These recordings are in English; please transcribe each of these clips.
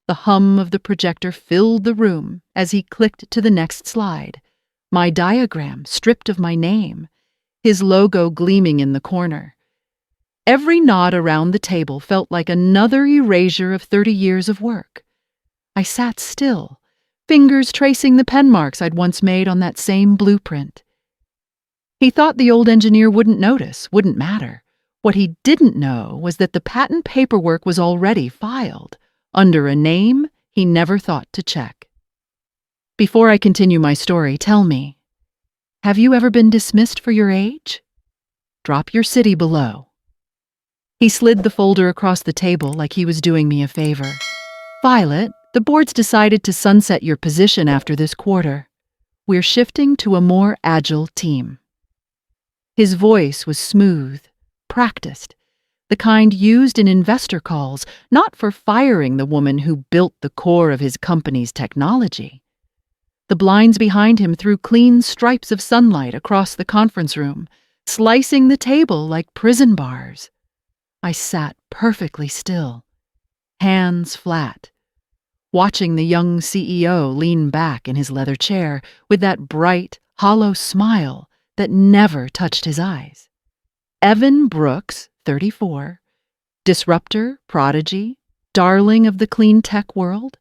The hum of the projector filled the room as he clicked to the next slide. My diagram stripped of my name, his logo gleaming in the corner. Every nod around the table felt like another erasure of 30 years of work. I sat still, fingers tracing the pen marks I'd once made on that same blueprint. He thought the old engineer wouldn't notice, wouldn't matter. What he didn't know was that the patent paperwork was already filed, under a name he never thought to check. Before I continue my story, tell me, have you ever been dismissed for your age? Drop your city below. He slid the folder across the table like he was doing me a favor. Violet, the board's decided to sunset your position after this quarter. We're shifting to a more agile team. His voice was smooth, practiced, the kind used in investor calls, not for firing the woman who built the core of his company's technology. The blinds behind him threw clean stripes of sunlight across the conference room, slicing the table like prison bars. I sat perfectly still, hands flat, watching the young CEO lean back in his leather chair with that bright, hollow smile that never touched his eyes. Evan Brooks, 34, disruptor, prodigy, darling of the clean tech world.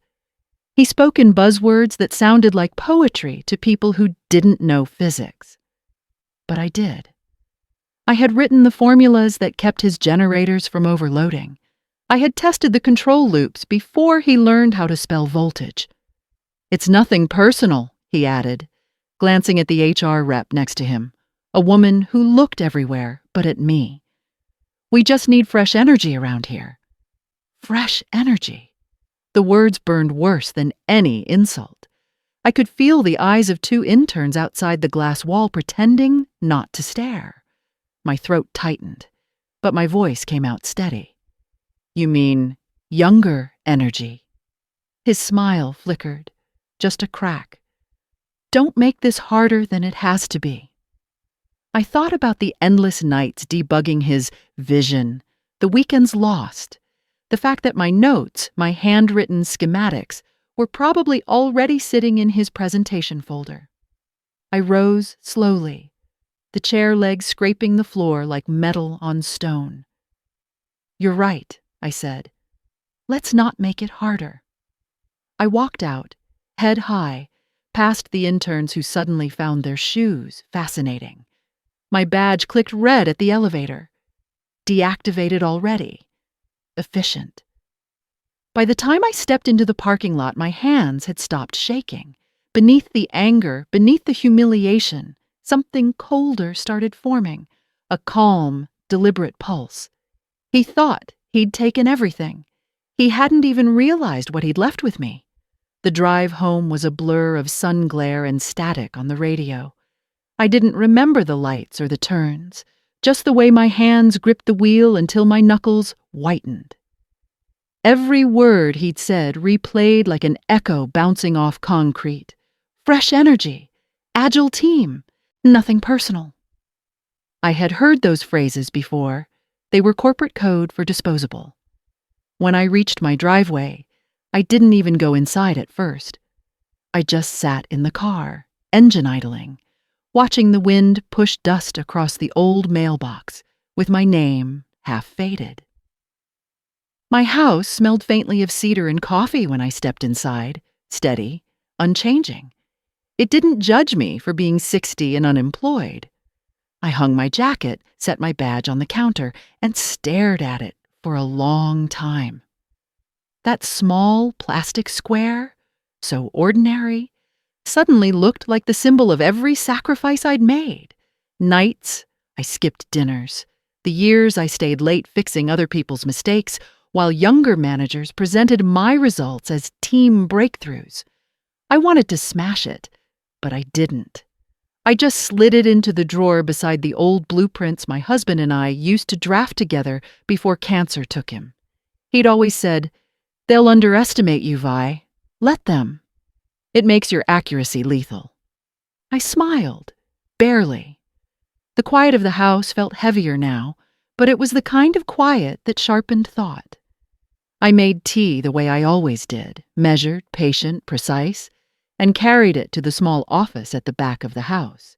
He spoke in buzzwords that sounded like poetry to people who didn't know physics. But I did. I had written the formulas that kept his generators from overloading. I had tested the control loops before he learned how to spell voltage. It's nothing personal, he added, glancing at the HR rep next to him, a woman who looked everywhere but at me. We just need fresh energy around here. Fresh energy. The words burned worse than any insult. I could feel the eyes of 2 interns outside the glass wall pretending not to stare. My throat tightened, but my voice came out steady. You mean younger energy? His smile flickered, just a crack. Don't make this harder than it has to be. I thought about the endless nights debugging his vision, the weekends lost, the fact that my notes, my handwritten schematics, were probably already sitting in his presentation folder. I rose slowly, the chair legs scraping the floor like metal on stone. You're right, I said. Let's not make it harder. I walked out, head high, past the interns who suddenly found their shoes fascinating. My badge clicked red at the elevator. Deactivated already. Efficient. By the time I stepped into the parking lot, my hands had stopped shaking. Beneath the anger, beneath the humiliation, something colder started forming, a calm, deliberate pulse. He thought he'd taken everything. He hadn't even realized what he'd left with me. The drive home was a blur of sun glare and static on the radio. I didn't remember the lights or the turns, just the way my hands gripped the wheel until my knuckles whitened. Every word he'd said replayed like an echo bouncing off concrete. Fresh energy, agile team, nothing personal. I had heard those phrases before. They were corporate code for disposable. When I reached my driveway, I didn't even go inside at first. I just sat in the car, engine idling, watching the wind push dust across the old mailbox with my name half faded. My house smelled faintly of cedar and coffee when I stepped inside, steady, unchanging. It didn't judge me for being 60 and unemployed. I hung my jacket, set my badge on the counter, and stared at it for a long time. That small plastic square, so ordinary, suddenly looked like the symbol of every sacrifice I'd made. Nights I skipped dinners, the years I stayed late fixing other people's mistakes, while younger managers presented my results as team breakthroughs. I wanted to smash it, but I didn't. I just slid it into the drawer beside the old blueprints my husband and I used to draft together before cancer took him. He'd always said, "They'll underestimate you, Vi. Let them. It makes your accuracy lethal." I smiled, barely. The quiet of the house felt heavier now, but it was the kind of quiet that sharpened thought. I made tea the way I always did, measured, patient, precise, and carried it to the small office at the back of the house.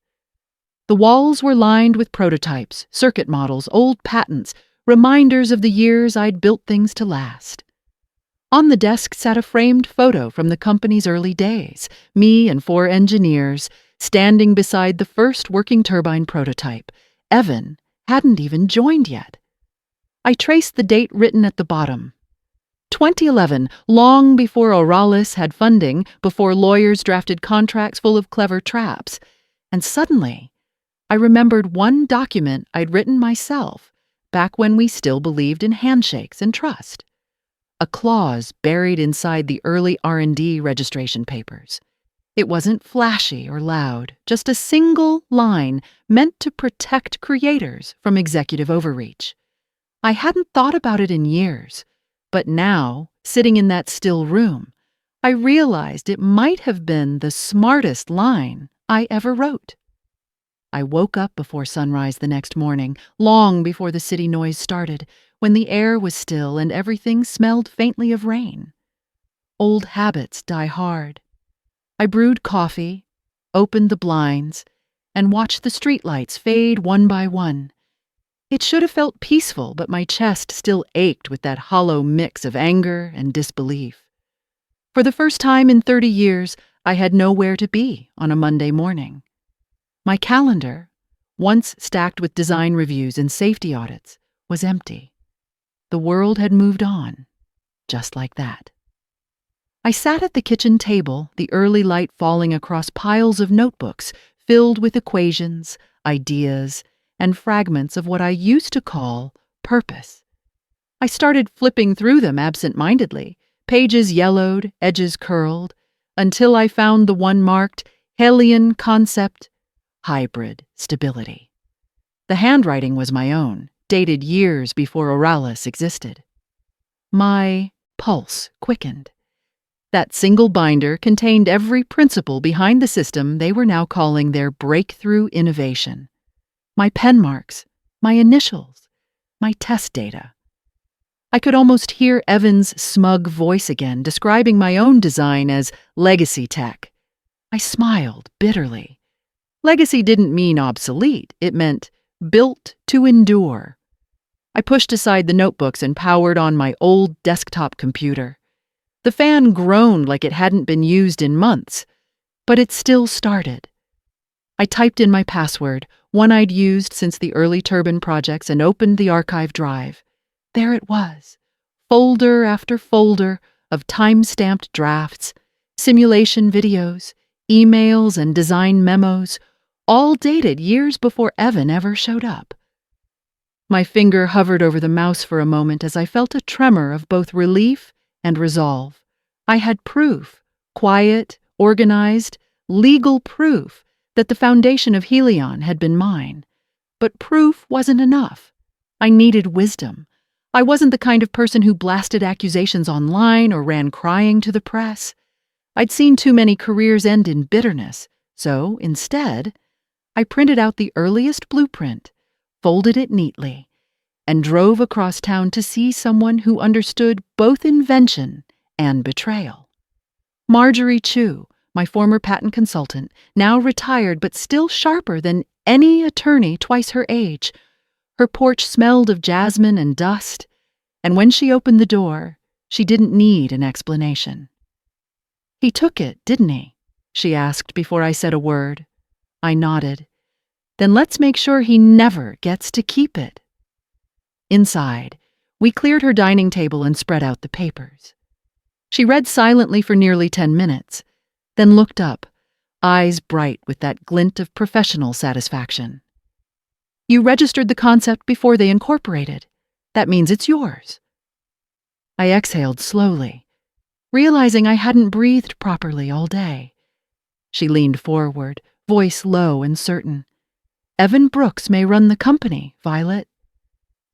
The walls were lined with prototypes, circuit models, old patents, reminders of the years I'd built things to last. On the desk sat a framed photo from the company's early days, me and 4 engineers standing beside the first working turbine prototype. Evan hadn't even joined yet. I traced the date written at the bottom. 2011, long before Auralis had funding, before lawyers drafted contracts full of clever traps. And suddenly, I remembered one document I'd written myself back when we still believed in handshakes and trust. A clause buried inside the early R&D registration papers. It wasn't flashy or loud, just a single line meant to protect creators from executive overreach. I hadn't thought about it in years, but now, sitting in that still room, I realized it might have been the smartest line I ever wrote. I woke up before sunrise the next morning, long before the city noise started, when the air was still and everything smelled faintly of rain. Old habits die hard. I brewed coffee, opened the blinds, and watched the streetlights fade one by one. It should have felt peaceful, but my chest still ached with that hollow mix of anger and disbelief. For the first time in 30 years, I had nowhere to be on a Monday morning. My calendar, once stacked with design reviews and safety audits, was empty. The world had moved on, just like that. I sat at the kitchen table, the early light falling across piles of notebooks filled with equations, ideas, and fragments of what I used to call purpose. I started flipping through them absent-mindedly, pages yellowed, edges curled, until I found the one marked Helion Concept Hybrid Stability. The handwriting was my own, dated years before Auralis existed. My pulse quickened. That single binder contained every principle behind the system they were now calling their breakthrough innovation. My pen marks, my initials, my test data. I could almost hear Evan's smug voice again, describing my own design as legacy tech. I smiled bitterly. Legacy didn't mean obsolete, it meant built to endure. I pushed aside the notebooks and powered on my old desktop computer. The fan groaned like it hadn't been used in months, but it still started. I typed in my password, one I'd used since the early turbine projects, and opened the archive drive. There it was, folder after folder of time-stamped drafts, simulation videos, emails, and design memos, all dated years before Evan ever showed up. My finger hovered over the mouse for a moment as I felt a tremor of both relief and resolve. I had proof, quiet, organized, legal proof that the foundation of Helion had been mine. But proof wasn't enough. I needed wisdom. I wasn't the kind of person who blasted accusations online or ran crying to the press. I'd seen too many careers end in bitterness, so instead, I printed out the earliest blueprint, folded it neatly, and drove across town to see someone who understood both invention and betrayal. Marjorie Chu, my former patent consultant, now retired but still sharper than any attorney twice her age. Her porch smelled of jasmine and dust, and when she opened the door, she didn't need an explanation. "He took it, didn't he?" she asked before I said a word. I nodded. "Then let's make sure he never gets to keep it." Inside, we cleared her dining table and spread out the papers. She read silently for nearly 10 minutes, then looked up, eyes bright with that glint of professional satisfaction. "You registered the concept before they incorporated. That means it's yours." I exhaled slowly, realizing I hadn't breathed properly all day. She leaned forward, voice low and certain. "Evan Brooks may run the company, Violet,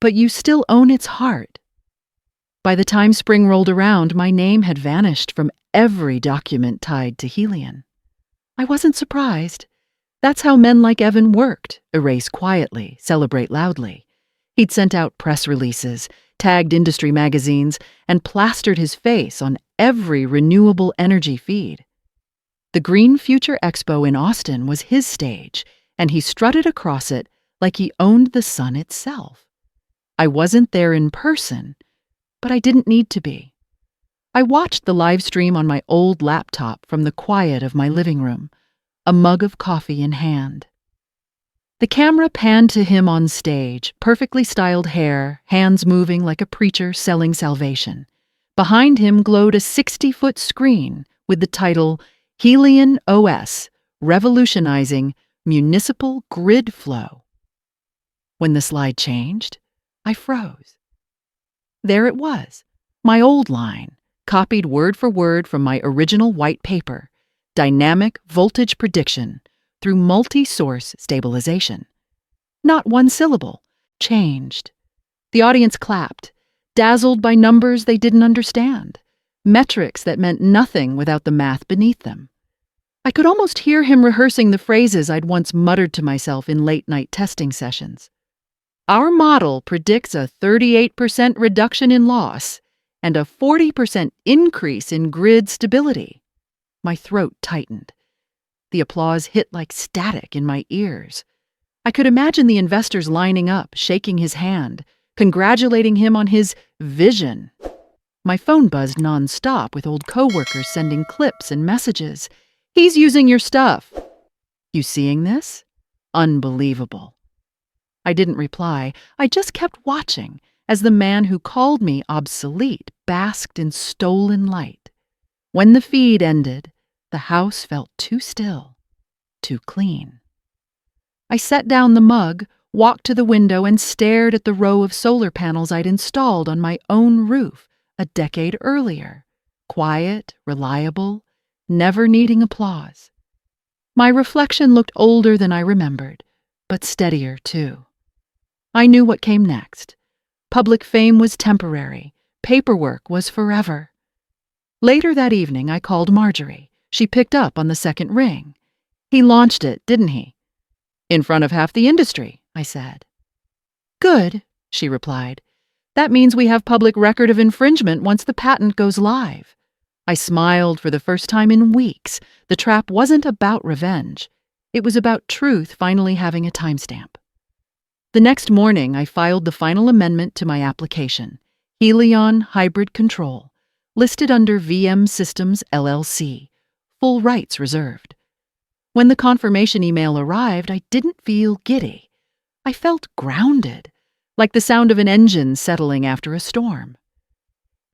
but you still own its heart." By the time spring rolled around, my name had vanished from every document tied to Helion. I wasn't surprised. That's how men like Evan worked: erase quietly, celebrate loudly. He'd sent out press releases, tagged industry magazines, and plastered his face on every renewable energy feed. The Green Future Expo in Austin was his stage, and he strutted across it like he owned the sun itself. I wasn't there in person, but I didn't need to be. I watched the live stream on my old laptop from the quiet of my living room, a mug of coffee in hand. The camera panned to him on stage, perfectly styled hair, hands moving like a preacher selling salvation. Behind him glowed a 60-foot screen with the title Helion OS, Revolutionizing Municipal Grid Flow. When the slide changed, I froze. There it was, my old line, copied word for word from my original white paper, dynamic voltage prediction through multi-source stabilization. Not one syllable, changed. The audience clapped, dazzled by numbers they didn't understand, metrics that meant nothing without the math beneath them. I could almost hear him rehearsing the phrases I'd once muttered to myself in late-night testing sessions. Our model predicts a 38% reduction in loss and a 40% increase in grid stability. My throat tightened. The applause hit like static in my ears. I could imagine the investors lining up, shaking his hand, congratulating him on his vision. My phone buzzed nonstop with old coworkers sending clips and messages. "He's using your stuff." "You seeing this? Unbelievable." I didn't reply. I just kept watching as the man who called me obsolete basked in stolen light. When the feed ended, the house felt too still, too clean. I set down the mug, walked to the window, and stared at the row of solar panels I'd installed on my own roof a decade earlier. Quiet, reliable, never needing applause. My reflection looked older than I remembered, but steadier too. I knew what came next. Public fame was temporary. Paperwork was forever. Later that evening, I called Marjorie. She picked up on the second ring. "He launched it, didn't he?" "In front of half the industry," I said. "Good," she replied. "That means we have public record of infringement once the patent goes live." I smiled for the first time in weeks. The trap wasn't about revenge. It was about truth finally having a timestamp. The next morning, I filed the final amendment to my application, Helion Hybrid Control, listed under VM Systems LLC, full rights reserved. When the confirmation email arrived, I didn't feel giddy. I felt grounded, like the sound of an engine settling after a storm.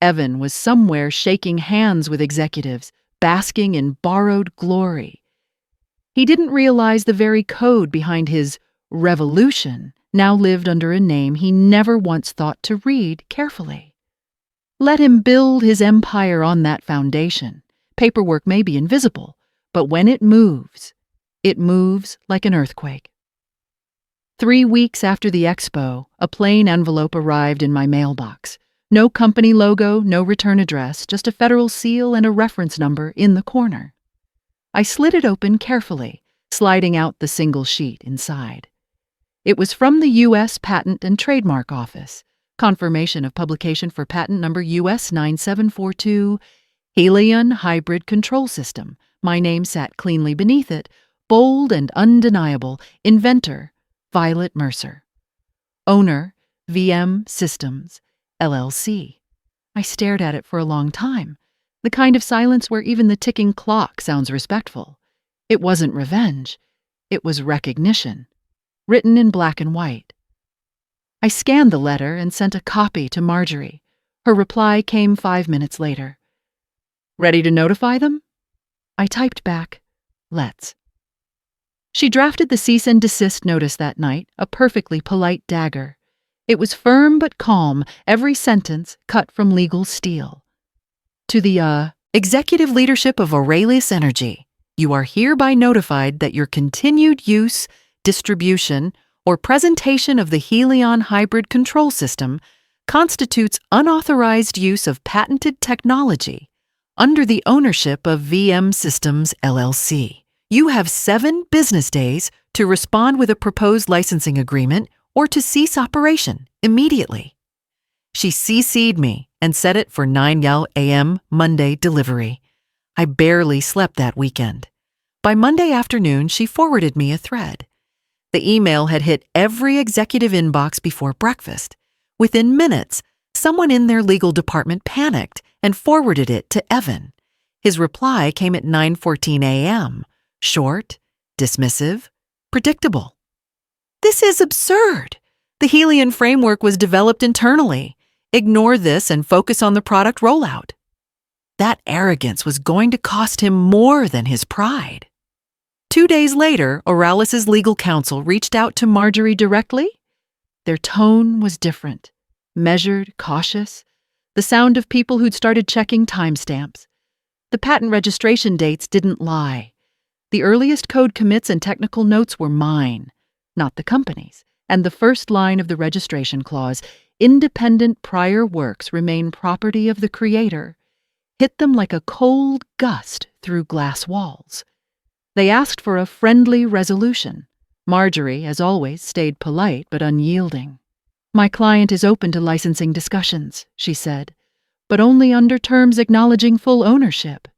Evan was somewhere shaking hands with executives, basking in borrowed glory. He didn't realize the very code behind his revolution now lived under a name he never once thought to read carefully. Let him build his empire on that foundation. Paperwork may be invisible, but when it moves like an earthquake. 3 weeks after the Expo, a plain envelope arrived in my mailbox. No company logo, no return address, just a federal seal and a reference number in the corner. I slid it open carefully, sliding out the single sheet inside. It was from the U.S. Patent and Trademark Office, confirmation of publication for patent number US 9742, Helion Hybrid Control System. My name sat cleanly beneath it, bold and undeniable, inventor, Violet Mercer. Owner, VM Systems, LLC. I stared at it for a long time, the kind of silence where even the ticking clock sounds respectful. It wasn't revenge. It was recognition, written in black and white. I scanned the letter and sent a copy to Marjorie. Her reply came 5 minutes later. "Ready to notify them?" I typed back, "Let's." She drafted the cease and desist notice that night, a perfectly polite dagger. It was firm but calm, every sentence cut from legal steel. To the executive leadership of Auralis Energy, you are hereby notified that your continued use, distribution, or presentation of the Helion Hybrid Control System constitutes unauthorized use of patented technology under the ownership of VM Systems LLC. You have 7 business days to respond with a proposed licensing agreement or to cease operation immediately. She CC'd me and set it for 9 a.m. Monday delivery. I barely slept that weekend. By Monday afternoon, she forwarded me a thread. The email had hit every executive inbox before breakfast. Within minutes, someone in their legal department panicked and forwarded it to Evan. His reply came at 9:14 a.m. Short, dismissive, predictable. This is absurd. The Helion framework was developed internally. Ignore this and focus on the product rollout. That arrogance was going to cost him more than his pride. 2 days later, Auralis' legal counsel reached out to Marjorie directly. Their tone was different, measured, cautious, the sound of people who'd started checking timestamps. The patent registration dates didn't lie. The earliest code commits and technical notes were mine, not the company's, and the first line of the registration clause, independent prior works remain property of the creator, hit them like a cold gust through glass walls. They asked for a friendly resolution. Marjorie, as always, stayed polite but unyielding. "My client is open to licensing discussions," she said, "but only under terms acknowledging full ownership."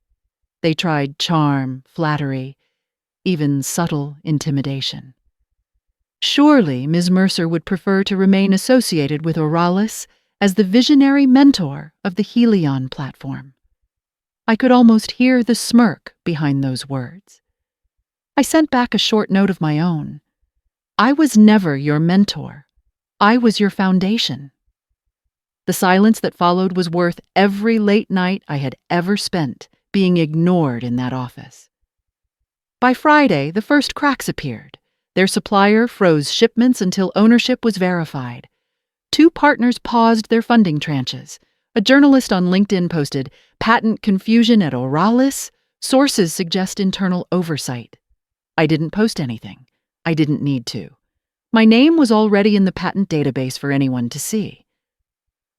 They tried charm, flattery, even subtle intimidation. Surely Ms. Mercer would prefer to remain associated with Auralis as the visionary mentor of the Helion platform. I could almost hear the smirk behind those words. I sent back a short note of my own. "I was never your mentor. I was your foundation." The silence that followed was worth every late night I had ever spent being ignored in that office. By Friday, the first cracks appeared. Their supplier froze shipments until ownership was verified. 2 partners paused their funding tranches. A journalist on LinkedIn posted, "Patent confusion at Auralis? Sources suggest internal oversight." I didn't post anything. I didn't need to. My name was already in the patent database for anyone to see.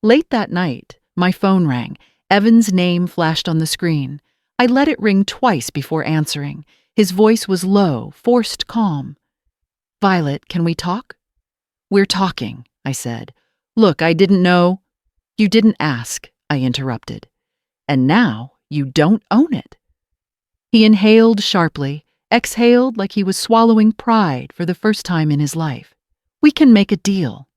Late that night, my phone rang. Evan's name flashed on the screen. I let it ring twice before answering. His voice was low, forced calm. "Violet, can we talk?" "We're talking," I said. "Look, I didn't know." "You didn't ask," I interrupted. "And now you don't own it." He inhaled sharply, exhaled like he was swallowing pride for the first time in his life. "We can make a deal."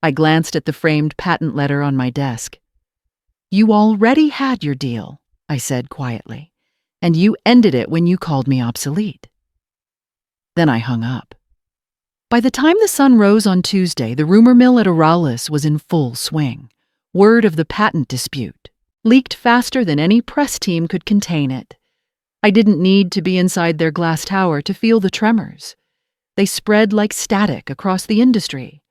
I glanced at the framed patent letter on my desk. "You already had your deal," I said quietly, "and you ended it when you called me obsolete." Then I hung up. By the time the sun rose on Tuesday, the rumor mill at Auralis was in full swing. Word of the patent dispute leaked faster than any press team could contain it. I didn't need to be inside their glass tower to feel the tremors. They spread like static across the industry.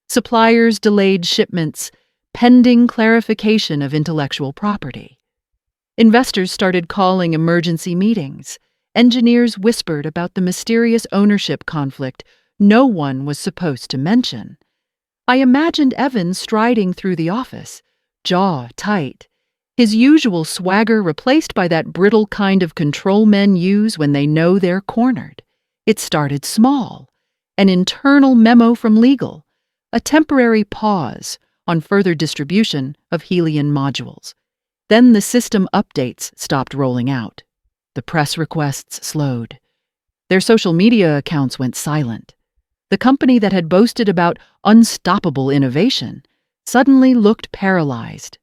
Suppliers delayed shipments, pending clarification of intellectual property. Investors started calling emergency meetings. Engineers whispered about the mysterious ownership conflict no one was supposed to mention. I imagined Evan striding through the office, jaw tight, his usual swagger replaced by that brittle kind of control men use when they know they're cornered. It started small, an internal memo from legal, a temporary pause on further distribution of Helion modules. Then the system updates stopped rolling out. The press requests slowed. Their social media accounts went silent. The company that had boasted about unstoppable innovation suddenly looked paralyzed.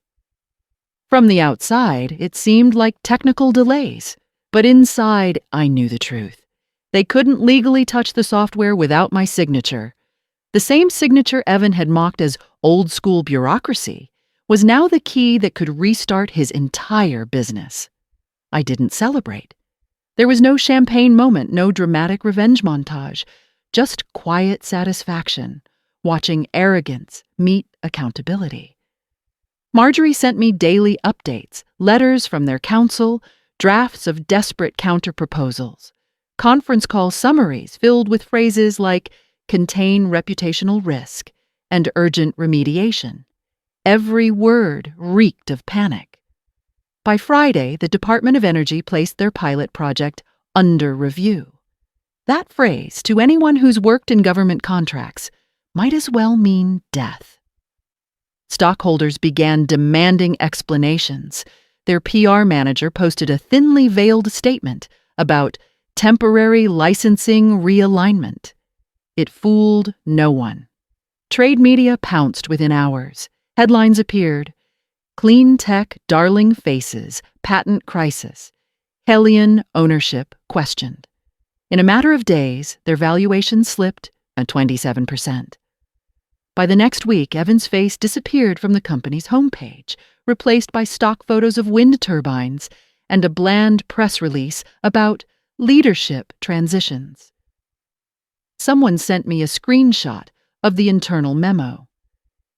From the outside, it seemed like technical delays, but inside, I knew the truth. They couldn't legally touch the software without my signature. The same signature Evan had mocked as old-school bureaucracy was now the key that could restart his entire business. I didn't celebrate. There was no champagne moment, no dramatic revenge montage, just quiet satisfaction, watching arrogance meet accountability. Marjorie sent me daily updates, letters from their counsel, drafts of desperate counterproposals, conference call summaries filled with phrases like contain reputational risk and urgent remediation. Every word reeked of panic. By Friday, the Department of Energy placed their pilot project under review. That phrase, to anyone who's worked in government contracts, might as well mean death. Stockholders began demanding explanations. Their PR manager posted a thinly veiled statement about temporary licensing realignment. It fooled no one. Trade media pounced within hours. Headlines appeared. Clean tech darling faces, patent crisis. Helion ownership questioned. In a matter of days, their valuation slipped at 27%. By the next week, Evan's face disappeared from the company's homepage, replaced by stock photos of wind turbines and a bland press release about leadership transitions. Someone sent me a screenshot of the internal memo.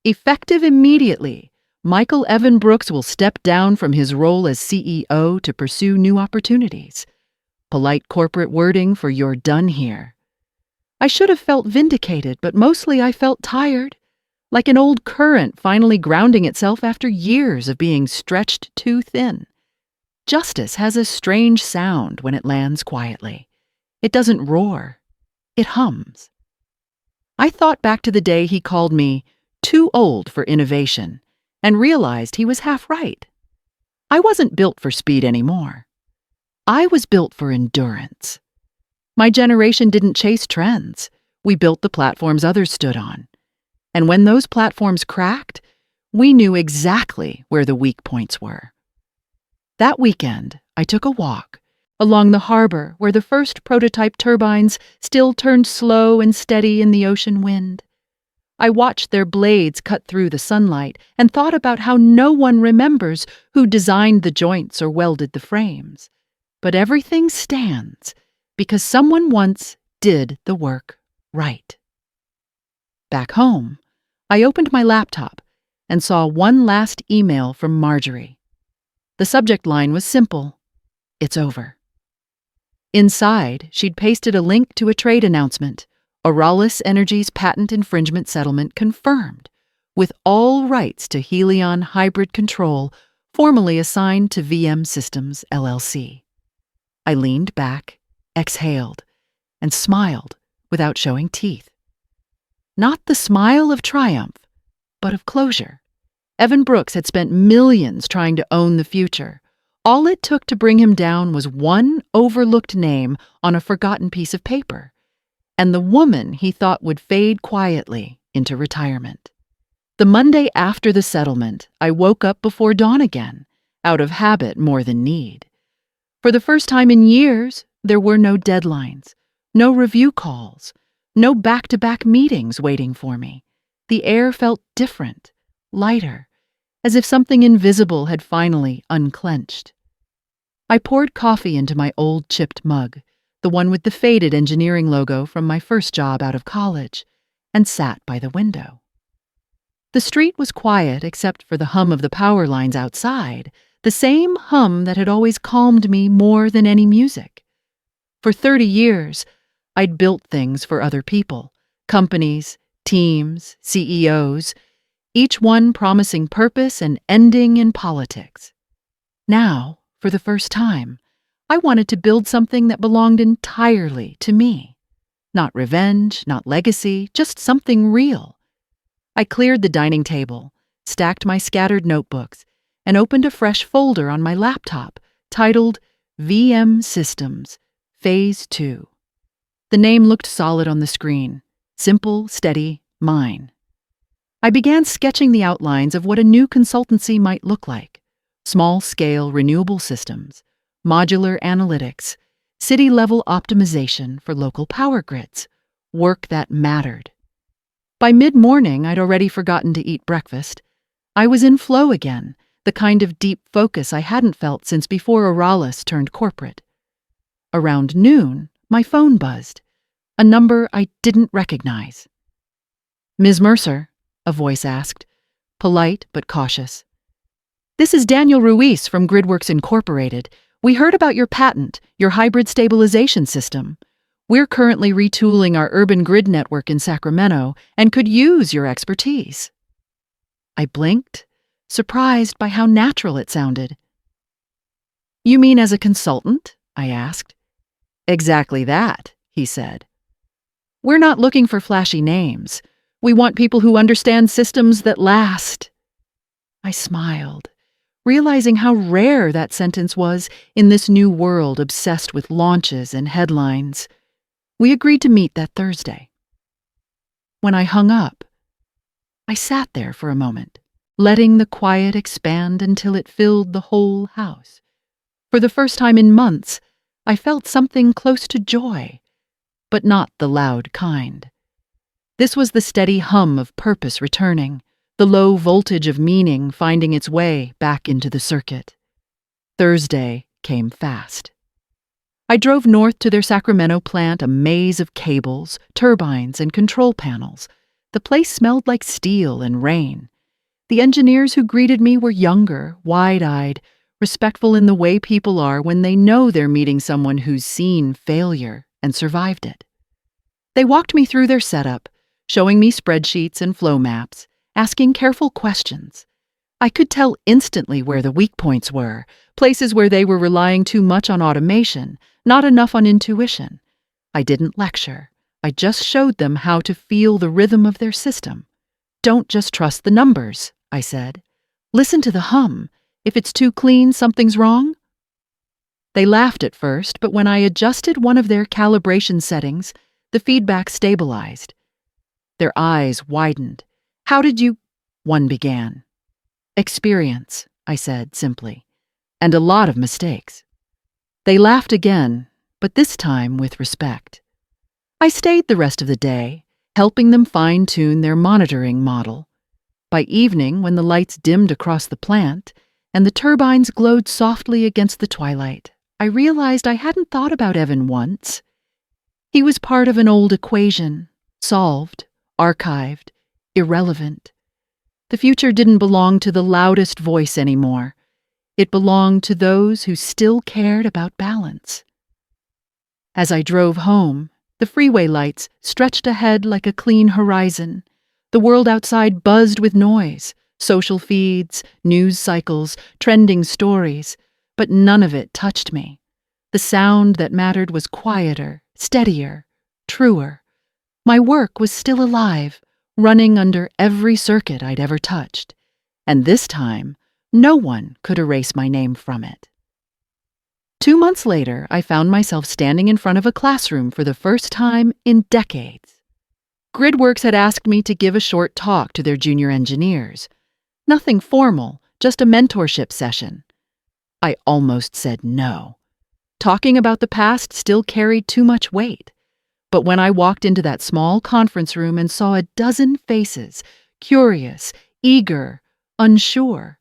Effective immediately, Michael Evan Brooks will step down from his role as CEO to pursue new opportunities. Polite corporate wording for "you're done here." I should have felt vindicated, but mostly I felt tired, like an old current finally grounding itself after years of being stretched too thin. Justice has a strange sound when it lands quietly. It doesn't roar. It hums. I thought back to the day he called me too old for innovation and realized he was half right. I wasn't built for speed anymore. I was built for endurance. My generation didn't chase trends. We built the platforms others stood on. And when those platforms cracked, we knew exactly where the weak points were. That weekend, I took a walk along the harbor where the first prototype turbines still turned slow and steady in the ocean wind. I watched their blades cut through the sunlight and thought about how no one remembers who designed the joints or welded the frames. But everything stands because someone once did the work right. Back home, I opened my laptop and saw one last email from Marjorie. The subject line was simple: "It's over." Inside, she'd pasted a link to a trade announcement: Auralis Energy's patent infringement settlement confirmed, with all rights to Helion hybrid control formally assigned to VM Systems, LLC. I leaned back, exhaled, and smiled without showing teeth. Not the smile of triumph, but of closure. Evan Brooks had spent millions trying to own the future. All it took to bring him down was one overlooked name on a forgotten piece of paper, and the woman he thought would fade quietly into retirement. The Monday after the settlement, I woke up before dawn again, out of habit more than need. For the first time in years, there were no deadlines, no review calls, no back-to-back meetings waiting for me. The air felt different, lighter, as if something invisible had finally unclenched. I poured coffee into my old chipped mug, the one with the faded engineering logo from my first job out of college, and sat by the window. The street was quiet except for the hum of the power lines outside, the same hum that had always calmed me more than any music. For 30 years, I'd built things for other people, companies, teams, CEOs, each one promising purpose and ending in politics. Now, for the first time, I wanted to build something that belonged entirely to me. Not revenge, not legacy, just something real. I cleared the dining table, stacked my scattered notebooks, and opened a fresh folder on my laptop titled VM Systems, Phase 2. The name looked solid on the screen. Simple, steady, mine. I began sketching the outlines of what a new consultancy might look like. Small-scale renewable systems, modular analytics, city-level optimization for local power grids, work that mattered. By mid-morning, I'd already forgotten to eat breakfast. I was in flow again, the kind of deep focus I hadn't felt since before Auralis turned corporate. Around noon, my phone buzzed, a number I didn't recognize. "Ms. Mercer," a voice asked, polite but cautious. "This is Daniel Ruiz from Gridworks Incorporated. We heard about your patent, your hybrid stabilization system. We're currently retooling our urban grid network in Sacramento and could use your expertise." I blinked, surprised by how natural it sounded. "You mean as a consultant?" I asked. "Exactly that," he said. "We're not looking for flashy names. We want people who understand systems that last." I smiled, realizing how rare that sentence was in this new world obsessed with launches and headlines. We agreed to meet that Thursday. When I hung up, I sat there for a moment, letting the quiet expand until it filled the whole house. For the first time in months, I felt something close to joy, but not the loud kind. This was the steady hum of purpose returning, the low voltage of meaning finding its way back into the circuit. Thursday came fast. I drove north to their Sacramento plant, a maze of cables, turbines, and control panels. The place smelled like steel and rain. The engineers who greeted me were younger, wide-eyed, respectful in the way people are when they know they're meeting someone who's seen failure and survived it. They walked me through their setup, showing me spreadsheets and flow maps, asking careful questions. I could tell instantly where the weak points were, places where they were relying too much on automation, not enough on intuition. I didn't lecture. I just showed them how to feel the rhythm of their system. Don't just trust the numbers, I said. Listen to the hum. If it's too clean, something's wrong. They laughed at first, but when I adjusted one of their calibration settings, the feedback stabilized. Their eyes widened. How did you? One began. Experience, I said simply, and a lot of mistakes. They laughed again, but this time with respect. I stayed the rest of the day, helping them fine-tune their monitoring model. By evening, when the lights dimmed across the plant and the turbines glowed softly against the twilight, I realized I hadn't thought about Evan once. He was part of an old equation, solved, archived, irrelevant. The future didn't belong to the loudest voice anymore. It belonged to those who still cared about balance. As I drove home, the freeway lights stretched ahead like a clean horizon. The world outside buzzed with noise, social feeds, news cycles, trending stories, but none of it touched me. The sound that mattered was quieter, steadier, truer. My work was still alive, running under every circuit I'd ever touched, and this time, no one could erase my name from it. 2 months later, I found myself standing in front of a classroom for the first time in decades. Gridworks had asked me to give a short talk to their junior engineers. Nothing formal, just a mentorship session. I almost said no. Talking about the past still carried too much weight. But when I walked into that small conference room and saw a dozen faces, curious, eager, unsure,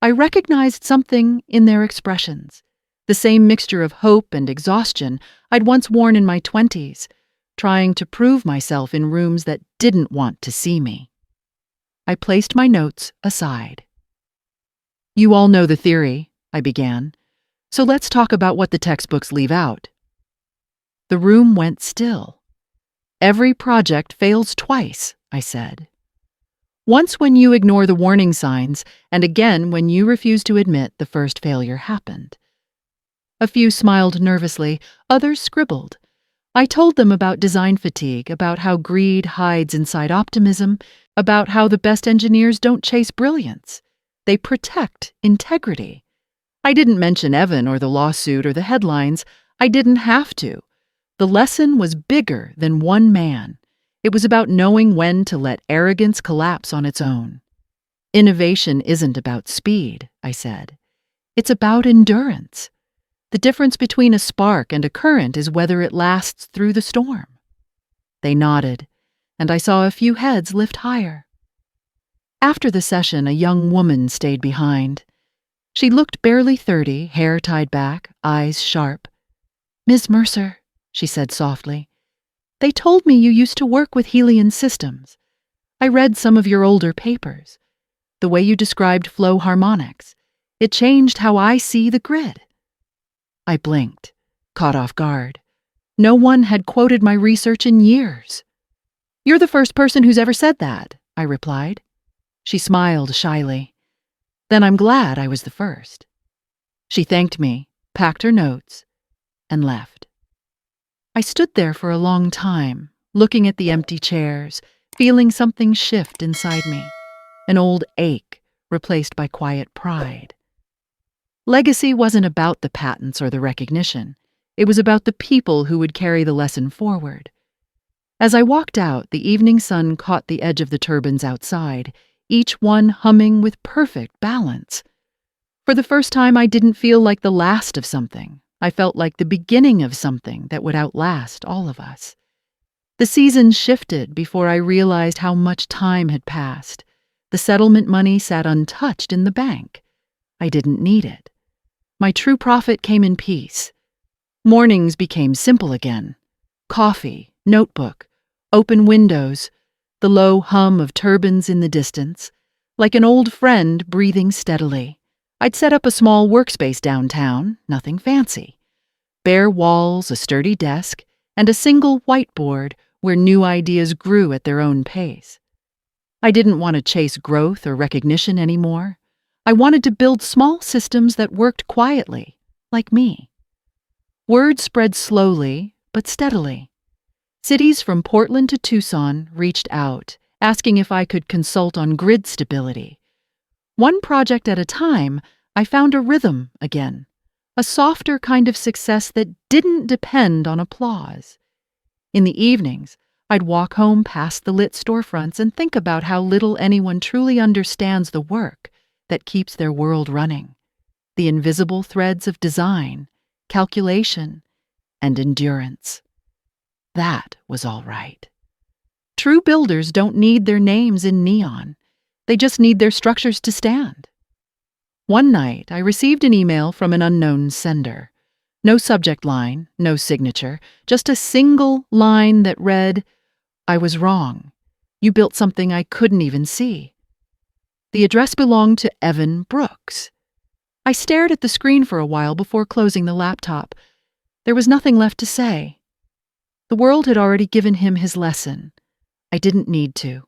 I recognized something in their expressions. The same mixture of hope and exhaustion I'd once worn in my 20s, trying to prove myself in rooms that didn't want to see me. I placed my notes aside. You all know the theory, I began, so let's talk about what the textbooks leave out. The room went still. Every project fails twice, I said. Once when you ignore the warning signs, and again when you refuse to admit the first failure happened. A few smiled nervously, others scribbled. I told them about design fatigue, about how greed hides inside optimism, about how the best engineers don't chase brilliance. They protect integrity. I didn't mention Evan or the lawsuit or the headlines. I didn't have to. The lesson was bigger than one man. It was about knowing when to let arrogance collapse on its own. Innovation isn't about speed, I said. It's about endurance. The difference between a spark and a current is whether it lasts through the storm. They nodded, and I saw a few heads lift higher. After the session, a young woman stayed behind. She looked barely 30, hair tied back, eyes sharp. Ms. Mercer, she said softly, they told me you used to work with Helion systems. I read some of your older papers. The way you described flow harmonics. It changed how I see the grid. I blinked, caught off guard. No one had quoted my research in years. You're the first person who's ever said that, I replied. She smiled shyly. Then I'm glad I was the first. She thanked me, packed her notes, and left. I stood there for a long time, looking at the empty chairs, feeling something shift inside me, an old ache, replaced by quiet pride. Legacy wasn't about the patents or the recognition. It was about the people who would carry the lesson forward. As I walked out, the evening sun caught the edge of the turbines outside, each one humming with perfect balance. For the first time, I didn't feel like the last of something. I felt like the beginning of something that would outlast all of us. The season shifted before I realized how much time had passed. The settlement money sat untouched in the bank. I didn't need it. My true profit came in peace. Mornings became simple again. Coffee, notebook, open windows, the low hum of turbines in the distance, like an old friend breathing steadily. I'd set up a small workspace downtown, nothing fancy. Bare walls, a sturdy desk, and a single whiteboard where new ideas grew at their own pace. I didn't want to chase growth or recognition anymore. I wanted to build small systems that worked quietly, like me. Word spread slowly, but steadily. Cities from Portland to Tucson reached out, asking if I could consult on grid stability. One project at a time, I found a rhythm again, a softer kind of success that didn't depend on applause. In the evenings, I'd walk home past the lit storefronts and think about how little anyone truly understands the work that keeps their world running, the invisible threads of design, calculation, and endurance. That was all right. True builders don't need their names in neon. They just need their structures to stand. One night, I received an email from an unknown sender. No subject line, no signature, just a single line that read, "I was wrong. You built something I couldn't even see." The address belonged to Evan Brooks. I stared at the screen for a while before closing the laptop. There was nothing left to say. The world had already given him his lesson. I didn't need to.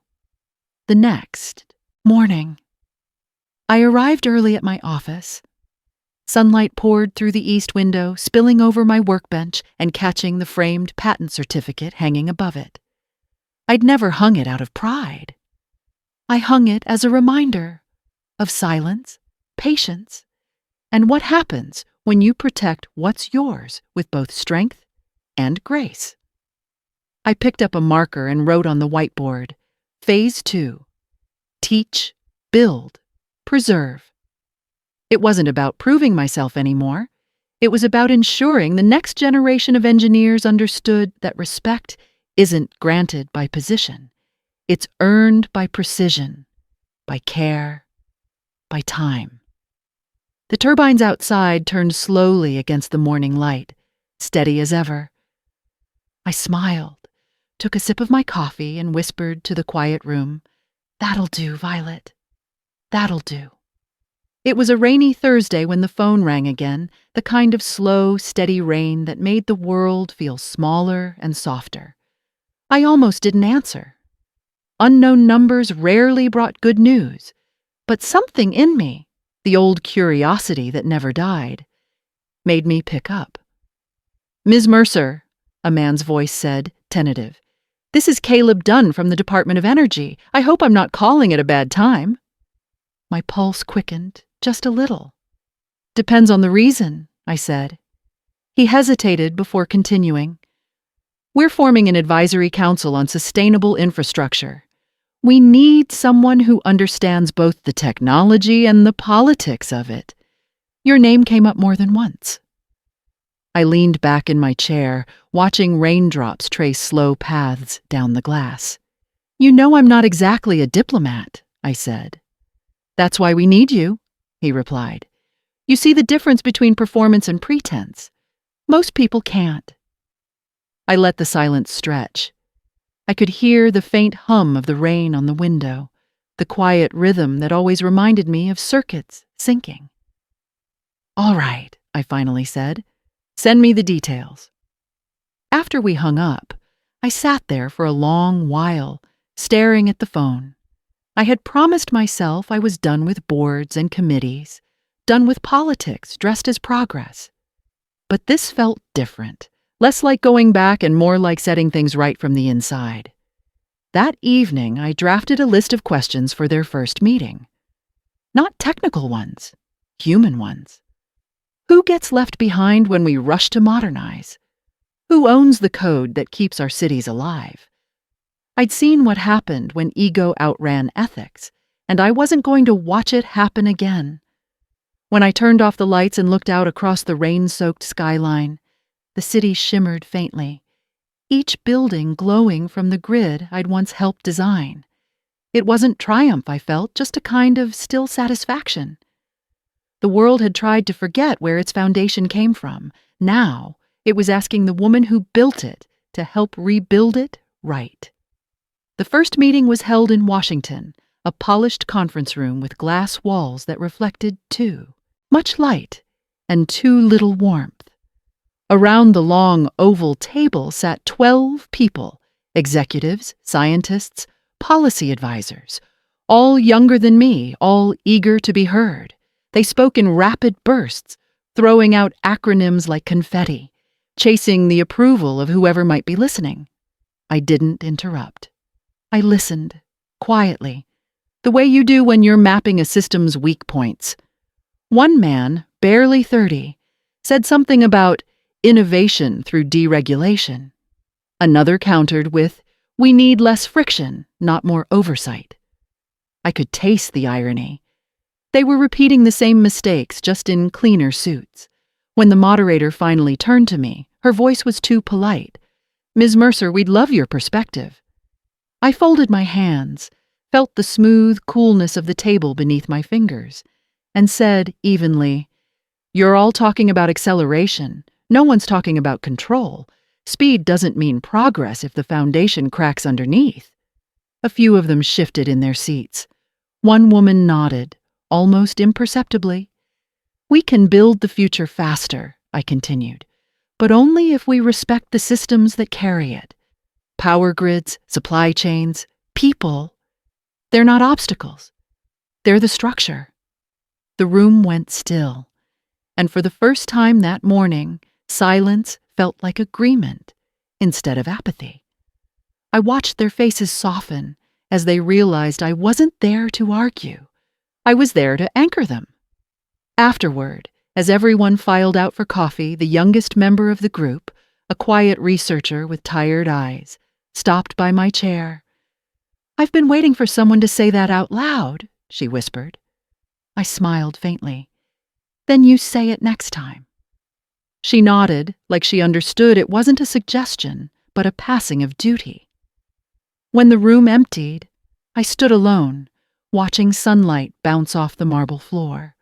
The next morning, I arrived early at my office. Sunlight poured through the east window, spilling over my workbench and catching the framed patent certificate hanging above it. I'd never hung it out of pride. I hung it as a reminder of silence, patience, and what happens when you protect what's yours with both strength and grace. I picked up a marker and wrote on the whiteboard, Phase 2, teach, build, preserve. It wasn't about proving myself anymore. It was about ensuring the next generation of engineers understood that respect isn't granted by position. It's earned by precision, by care, by time. The turbines outside turned slowly against the morning light, steady as ever. I smiled, took a sip of my coffee, and whispered to the quiet room, "That'll do, Violet. That'll do." It was a rainy Thursday when the phone rang again, the kind of slow, steady rain that made the world feel smaller and softer. I almost didn't answer. Unknown numbers rarely brought good news, but something in me, the old curiosity that never died, made me pick up. "Ms. Mercer," a man's voice said, tentative. "This is Caleb Dunn from the Department of Energy. I hope I'm not calling at a bad time." My pulse quickened, just a little. "Depends on the reason," I said. He hesitated before continuing. "We're forming an advisory council on sustainable infrastructure. We need someone who understands both the technology and the politics of it. Your name came up more than once." I leaned back in my chair, watching raindrops trace slow paths down the glass. "You know I'm not exactly a diplomat," I said. "That's why we need you," he replied. "You see the difference between performance and pretense. Most people can't." I let the silence stretch. I could hear the faint hum of the rain on the window, the quiet rhythm that always reminded me of circuits syncing. "All right," I finally said. "Send me the details." After we hung up, I sat there for a long while, staring at the phone. I had promised myself I was done with boards and committees, done with politics dressed as progress. But this felt different, less like going back and more like setting things right from the inside. That evening, I drafted a list of questions for their first meeting. Not technical ones, human ones. Who gets left behind when we rush to modernize? Who owns the code that keeps our cities alive? I'd seen what happened when ego outran ethics, and I wasn't going to watch it happen again. When I turned off the lights and looked out across the rain-soaked skyline, the city shimmered faintly, each building glowing from the grid I'd once helped design. It wasn't triumph, I felt, just a kind of still satisfaction. The world had tried to forget where its foundation came from. Now, it was asking the woman who built it to help rebuild it right. The first meeting was held in Washington, a polished conference room with glass walls that reflected much light and too little warmth. Around the long oval table sat 12 people, executives, scientists, policy advisors, all younger than me, all eager to be heard. They spoke in rapid bursts, throwing out acronyms like confetti, chasing the approval of whoever might be listening. I didn't interrupt. I listened, quietly, the way you do when you're mapping a system's weak points. One man, barely 30, said something about innovation through deregulation. Another countered with, we need less friction, not more oversight. I could taste the irony. They were repeating the same mistakes, just in cleaner suits. When the moderator finally turned to me, her voice was too polite. Ms. Mercer, we'd love your perspective. I folded my hands, felt the smooth coolness of the table beneath my fingers, and said evenly, you're all talking about acceleration. No one's talking about control. Speed doesn't mean progress if the foundation cracks underneath. A few of them shifted in their seats. One woman nodded, almost imperceptibly. We can build the future faster, I continued, but only if we respect the systems that carry it. Power grids, supply chains, people. They're not obstacles. They're the structure. The room went still, and for the first time that morning, silence felt like agreement instead of apathy. I watched their faces soften as they realized I wasn't there to argue. I was there to anchor them. Afterward, as everyone filed out for coffee, the youngest member of the group, a quiet researcher with tired eyes, stopped by my chair. I've been waiting for someone to say that out loud, she whispered. I smiled faintly. Then you say it next time. She nodded, like she understood it wasn't a suggestion, but a passing of duty. When the room emptied, I stood alone, watching sunlight bounce off the marble floor.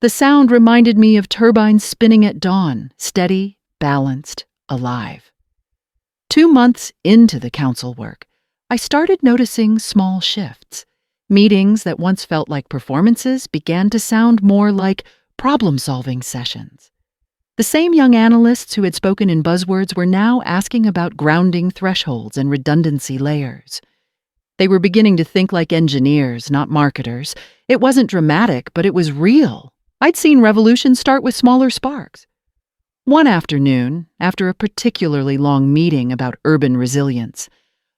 The sound reminded me of turbines spinning at dawn, steady, balanced, alive. 2 months into the council work, I started noticing small shifts. Meetings that once felt like performances began to sound more like problem-solving sessions. The same young analysts who had spoken in buzzwords were now asking about grounding thresholds and redundancy layers. They were beginning to think like engineers, not marketers. It wasn't dramatic, but it was real. I'd seen revolutions start with smaller sparks. One afternoon, after a particularly long meeting about urban resilience,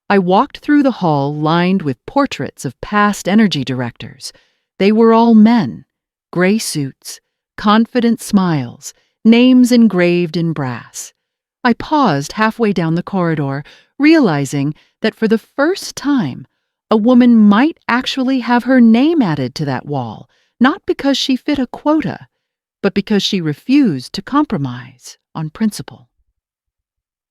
I walked through the hall lined with portraits of past energy directors. They were all men, gray suits, confident smiles, names engraved in brass. I paused halfway down the corridor, realizing that for the first time, a woman might actually have her name added to that wall, not because she fit a quota, but because she refused to compromise on principle.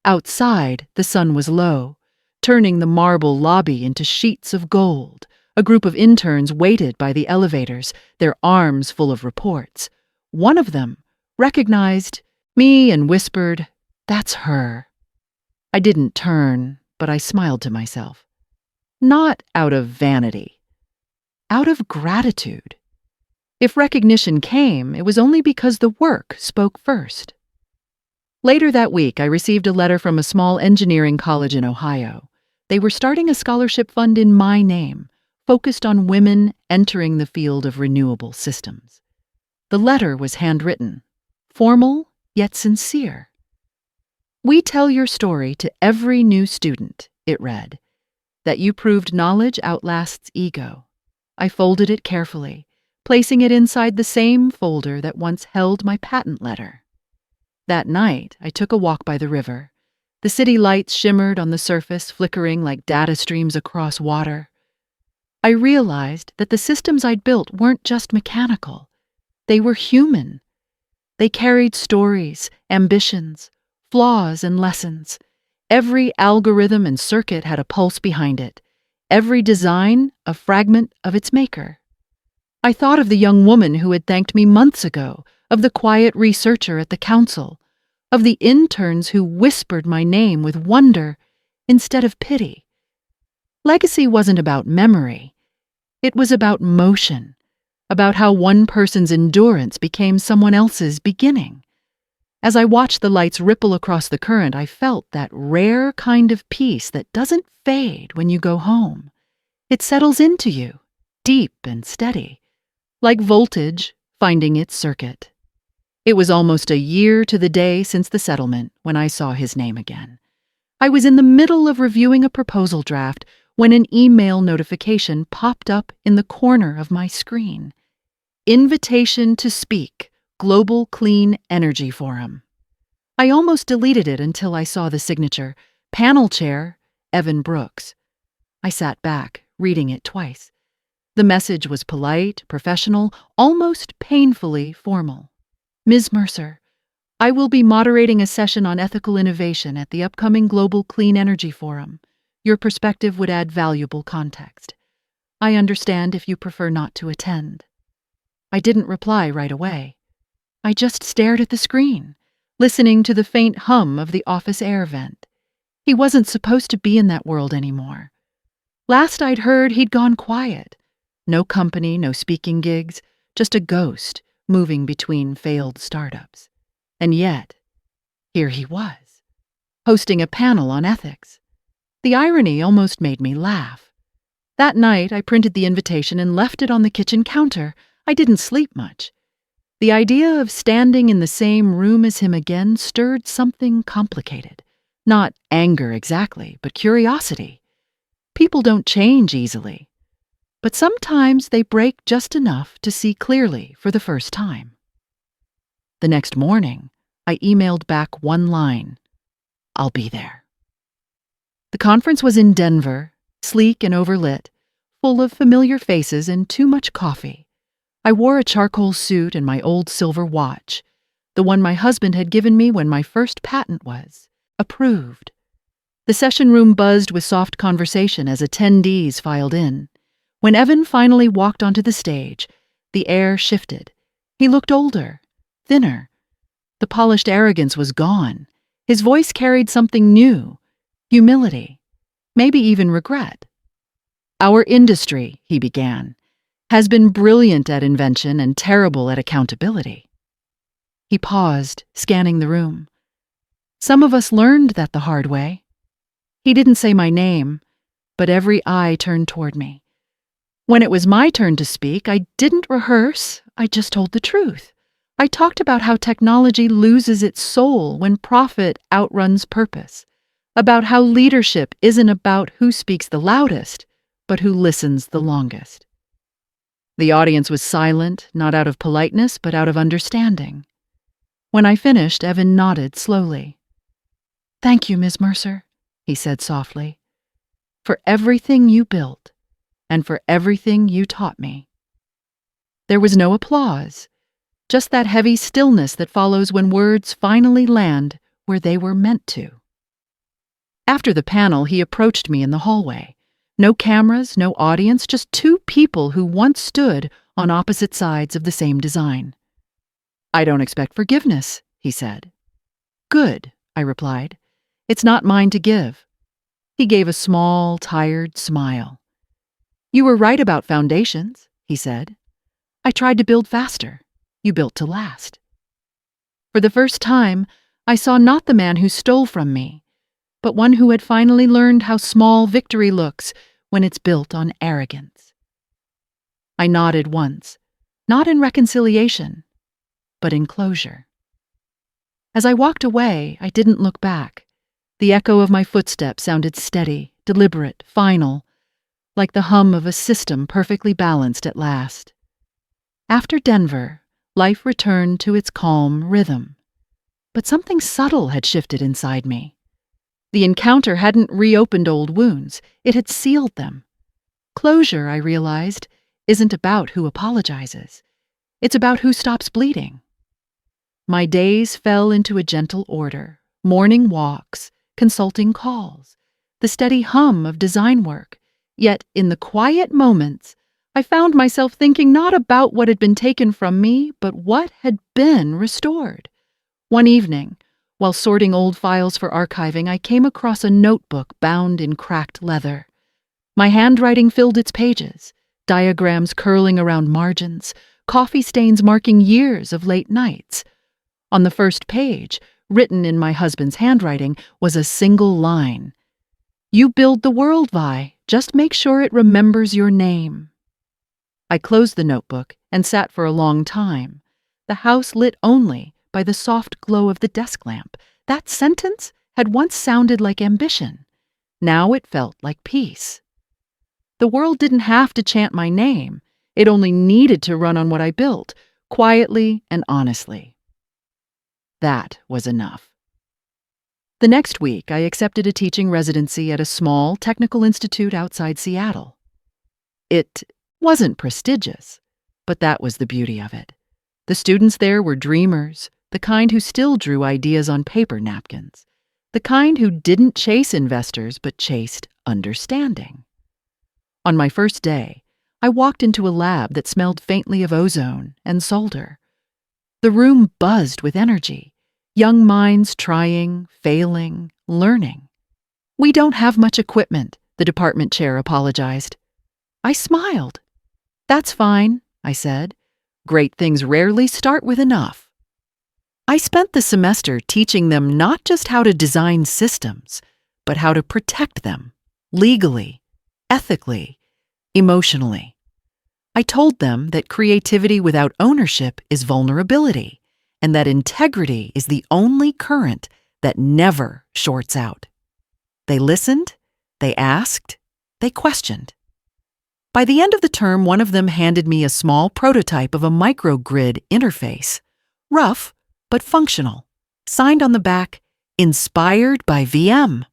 Outside, the sun was low, turning the marble lobby into sheets of gold. A group of interns waited by the elevators, their arms full of reports. One of them recognized me and whispered, "That's her." I didn't turn, but I smiled to myself. Not out of vanity, out of gratitude. If recognition came, it was only because the work spoke first. Later that week, I received a letter from a small engineering college in Ohio. They were starting a scholarship fund in my name, focused on women entering the field of renewable systems. The letter was handwritten, formal yet sincere. "We tell your story to every new student," it read, "that you proved knowledge outlasts ego." I folded it carefully, placing it inside the same folder that once held my patent letter. That night, I took a walk by the river. The city lights shimmered on the surface, flickering like data streams across water. I realized that the systems I'd built weren't just mechanical. They were human. They carried stories, ambitions, flaws, and lessons. Every algorithm and circuit had a pulse behind it. Every design, a fragment of its maker. I thought of the young woman who had thanked me months ago, of the quiet researcher at the council, of the interns who whispered my name with wonder instead of pity. Legacy wasn't about memory. It was about motion, about how one person's endurance became someone else's beginning. As I watched the lights ripple across the current, I felt that rare kind of peace that doesn't fade when you go home. It settles into you, deep and steady, like voltage finding its circuit. It was almost a year to the day since the settlement when I saw his name again. I was in the middle of reviewing a proposal draft when an email notification popped up in the corner of my screen. Invitation to speak, Global Clean Energy Forum. I almost deleted it until I saw the signature, Panel Chair, Evan Brooks. I sat back, reading it twice. The message was polite, professional, almost painfully formal. Ms. Mercer, I will be moderating a session on ethical innovation at the upcoming Global Clean Energy Forum. Your perspective would add valuable context. I understand if you prefer not to attend. I didn't reply right away. I just stared at the screen, listening to the faint hum of the office air vent. He wasn't supposed to be in that world anymore. Last I'd heard, he'd gone quiet. No company, no speaking gigs, just a ghost moving between failed startups. And yet, here he was, hosting a panel on ethics. The irony almost made me laugh. That night, I printed the invitation and left it on the kitchen counter. I didn't sleep much. The idea of standing in the same room as him again stirred something complicated. Not anger exactly, but curiosity. People don't change easily, but sometimes they break just enough to see clearly for the first time. The next morning, I emailed back one line, "I'll be there." The conference was in Denver, sleek and overlit, full of familiar faces and too much coffee. I wore a charcoal suit and my old silver watch, the one my husband had given me when my first patent was approved. The session room buzzed with soft conversation as attendees filed in. When Evan finally walked onto the stage, the air shifted. He looked older, thinner. The polished arrogance was gone. His voice carried something new, humility, maybe even regret. "Our industry," he began, "has been brilliant at invention and terrible at accountability." He paused, scanning the room. "Some of us learned that the hard way." He didn't say my name, but every eye turned toward me. When it was my turn to speak, I didn't rehearse, I just told the truth. I talked about how technology loses its soul when profit outruns purpose, about how leadership isn't about who speaks the loudest, but who listens the longest. The audience was silent, not out of politeness, but out of understanding. When I finished, Evan nodded slowly. "Thank you, Ms. Mercer," he said softly, "for everything you built and for everything you taught me." There was no applause, just that heavy stillness that follows when words finally land where they were meant to. After the panel, he approached me in the hallway. No cameras, no audience, just two people who once stood on opposite sides of the same design. "I don't expect forgiveness," he said. "Good," I replied. "It's not mine to give." He gave a small, tired smile. "You were right about foundations," he said. "I tried to build faster. You built to last." For the first time, I saw not the man who stole from me, but one who had finally learned how small victory looks when it's built on arrogance. I nodded once, not in reconciliation, but in closure. As I walked away, I didn't look back. The echo of my footsteps sounded steady, deliberate, final, like the hum of a system perfectly balanced at last. After Denver, life returned to its calm rhythm. But something subtle had shifted inside me. The encounter hadn't reopened old wounds, it had sealed them. Closure, I realized, isn't about who apologizes. It's about who stops bleeding. My days fell into a gentle order, morning walks, consulting calls, the steady hum of design work. Yet, in the quiet moments, I found myself thinking not about what had been taken from me, but what had been restored. One evening, while sorting old files for archiving, I came across a notebook bound in cracked leather. My handwriting filled its pages, diagrams curling around margins, coffee stains marking years of late nights. On the first page, written in my husband's handwriting, was a single line. "You build the world, Vi. Just make sure it remembers your name." I closed the notebook and sat for a long time, the house lit only by the soft glow of the desk lamp. That sentence had once sounded like ambition. Now it felt like peace. The world didn't have to chant my name. It only needed to run on what I built, quietly and honestly. That was enough. The next week, I accepted a teaching residency at a small technical institute outside Seattle. It wasn't prestigious, but that was the beauty of it. The students there were dreamers, the kind who still drew ideas on paper napkins, the kind who didn't chase investors but chased understanding. On my first day, I walked into a lab that smelled faintly of ozone and solder. The room buzzed with energy, young minds trying, failing, learning. "We don't have much equipment," the department chair apologized. I smiled. "That's fine," I said. "Great things rarely start with enough." I spent the semester teaching them not just how to design systems, but how to protect them, legally, ethically, emotionally. I told them that creativity without ownership is vulnerability, and that integrity is the only current that never shorts out. They listened, they asked, they questioned. By the end of the term, one of them handed me a small prototype of a microgrid interface, rough but functional, signed on the back, "Inspired by VM."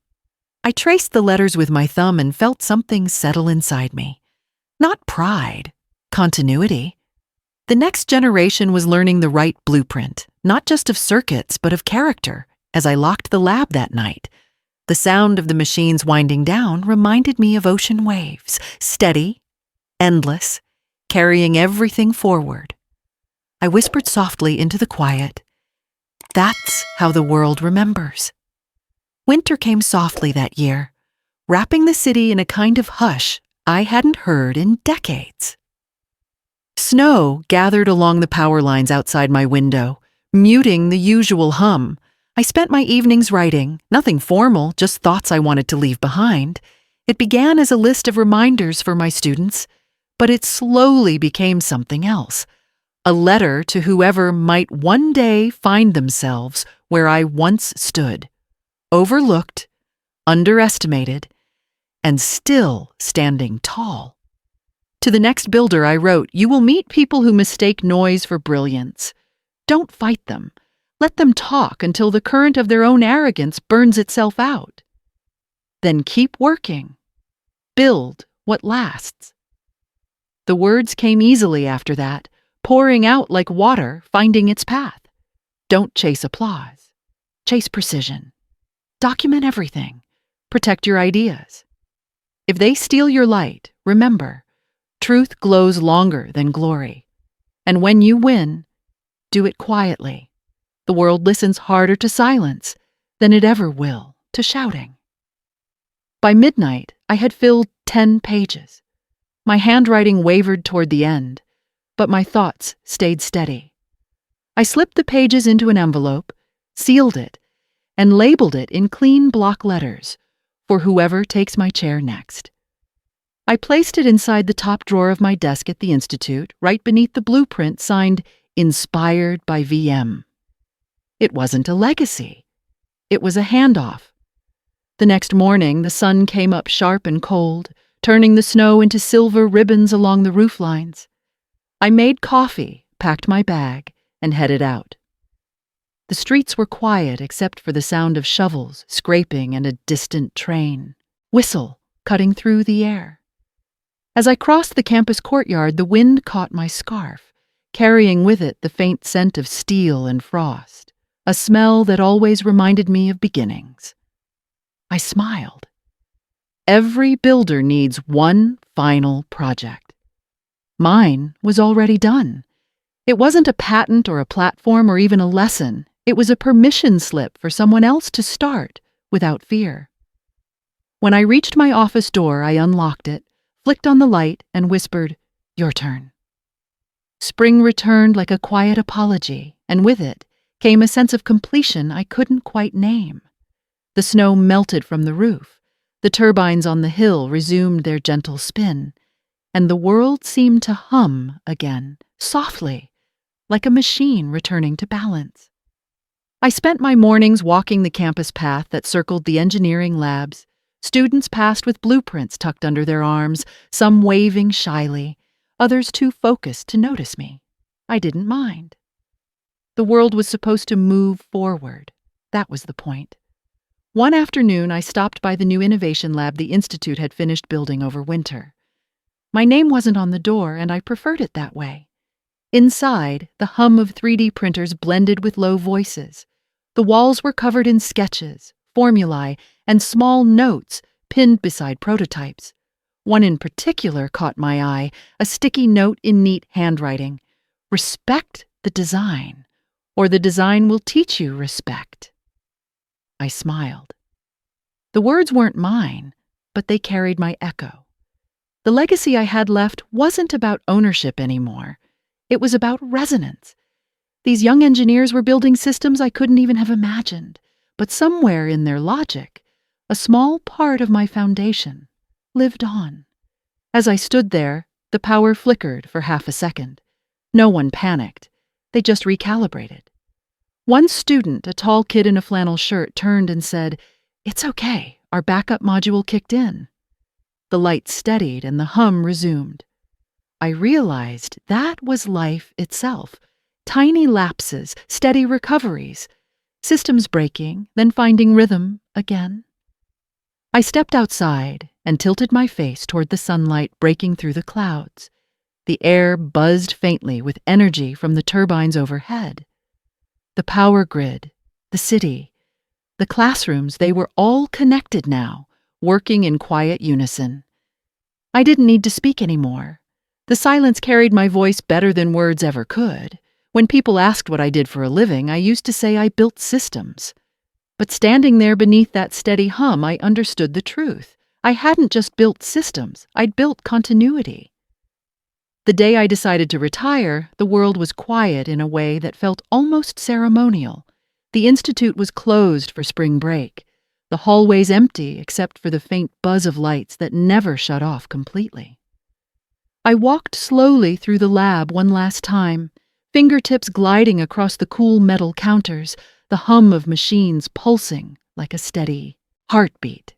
I traced the letters with my thumb and felt something settle inside me. Not pride, continuity. The next generation was learning the right blueprint, not just of circuits, but of character. As I locked the lab that night, the sound of the machines winding down reminded me of ocean waves, steady, endless, carrying everything forward. I whispered softly into the quiet, "That's how the world remembers." Winter came softly that year, wrapping the city in a kind of hush I hadn't heard in decades. Snow gathered along the power lines outside my window, muting the usual hum. I spent my evenings writing, nothing formal, just thoughts I wanted to leave behind. It began as a list of reminders for my students, but it slowly became something else. A letter to whoever might one day find themselves where I once stood, overlooked, underestimated, and still standing tall. To the next builder I wrote, "You will meet people who mistake noise for brilliance. Don't fight them. Let them talk until the current of their own arrogance burns itself out. Then keep working. Build what lasts." The words came easily after that, pouring out like water finding its path. Don't chase applause. Chase precision. Document everything. Protect your ideas. If they steal your light, remember, truth glows longer than glory. And when you win, do it quietly. The world listens harder to silence than it ever will to shouting. By midnight, I had filled 10 pages. My handwriting wavered toward the end, but my thoughts stayed steady. I slipped the pages into an envelope, sealed it, and labeled it in clean block letters for whoever takes my chair next. I placed it inside the top drawer of my desk at the Institute, right beneath the blueprint signed "Inspired by VM." It wasn't a legacy. It was a handoff. The next morning, the sun came up sharp and cold, turning the snow into silver ribbons along the roof lines. I made coffee, packed my bag, and headed out. The streets were quiet except for the sound of shovels scraping and a distant train whistle cutting through the air. As I crossed the campus courtyard, the wind caught my scarf, carrying with it the faint scent of steel and frost, a smell that always reminded me of beginnings. I smiled. Every builder needs one final project. Mine was already done. It wasn't a patent or a platform or even a lesson. It was a permission slip for someone else to start without fear. When I reached my office door, I unlocked it, flicked on the light, and whispered, "Your turn." Spring returned like a quiet apology, and with it came a sense of completion I couldn't quite name. The snow melted from the roof, the turbines on the hill resumed their gentle spin, and the world seemed to hum again, softly, like a machine returning to balance. I spent my mornings walking the campus path that circled the engineering labs. Students passed with blueprints tucked under their arms, some waving shyly, others too focused to notice me. I didn't mind. The world was supposed to move forward. That was the point. One afternoon, I stopped by the new innovation lab the Institute had finished building over winter. My name wasn't on the door, and I preferred it that way. Inside, the hum of 3D printers blended with low voices. The walls were covered in sketches, formulae, and small notes pinned beside prototypes. One in particular caught my eye, a sticky note in neat handwriting. "Respect the design, or the design will teach you respect." I smiled. The words weren't mine, but they carried my echo. The legacy I had left wasn't about ownership anymore. It was about resonance. These young engineers were building systems I couldn't even have imagined, but somewhere in their logic, a small part of my foundation lived on. As I stood there, the power flickered for half a second. No one panicked. They just recalibrated. One student, a tall kid in a flannel shirt, turned and said, "It's okay, our backup module kicked in." The light steadied and the hum resumed. I realized that was life itself. Tiny lapses, steady recoveries, systems breaking, then finding rhythm again. I stepped outside and tilted my face toward the sunlight breaking through the clouds. The air buzzed faintly with energy from the turbines overhead. The power grid, the city, the classrooms, they were all connected now, working in quiet unison. I didn't need to speak anymore. The silence carried my voice better than words ever could. When people asked what I did for a living, I used to say I built systems. But standing there beneath that steady hum, I understood the truth. I hadn't just built systems, I'd built continuity. The day I decided to retire, the world was quiet in a way that felt almost ceremonial. The Institute was closed for spring break, the hallways empty except for the faint buzz of lights that never shut off completely. I walked slowly through the lab one last time, fingertips gliding across the cool metal counters, the hum of machines pulsing like a steady heartbeat.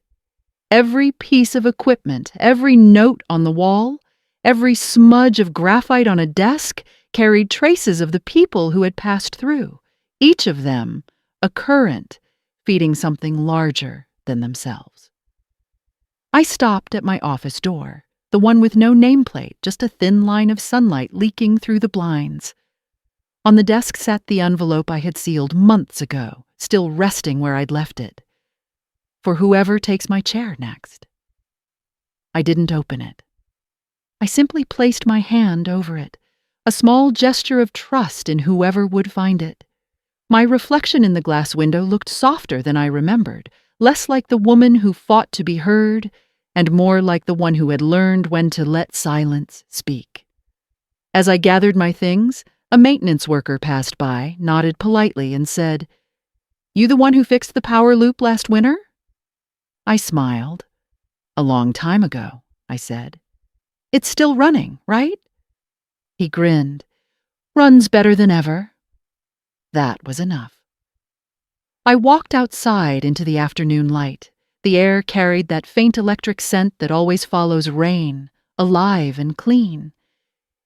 Every piece of equipment, every note on the wall, every smudge of graphite on a desk carried traces of the people who had passed through, each of them a current feeding something larger than themselves. I stopped at my office door, the one with no nameplate, just a thin line of sunlight leaking through the blinds. On the desk sat the envelope I had sealed months ago, still resting where I'd left it. For whoever takes my chair next. I didn't open it. I simply placed my hand over it, a small gesture of trust in whoever would find it. My reflection in the glass window looked softer than I remembered, less like the woman who fought to be heard, and more like the one who had learned when to let silence speak. As I gathered my things, a maintenance worker passed by, nodded politely, and said, "You the one who fixed the power loop last winter?" I smiled. "A long time ago," I said. "It's still running, right?" He grinned. "Runs better than ever." That was enough. I walked outside into the afternoon light. The air carried that faint electric scent that always follows rain, alive and clean.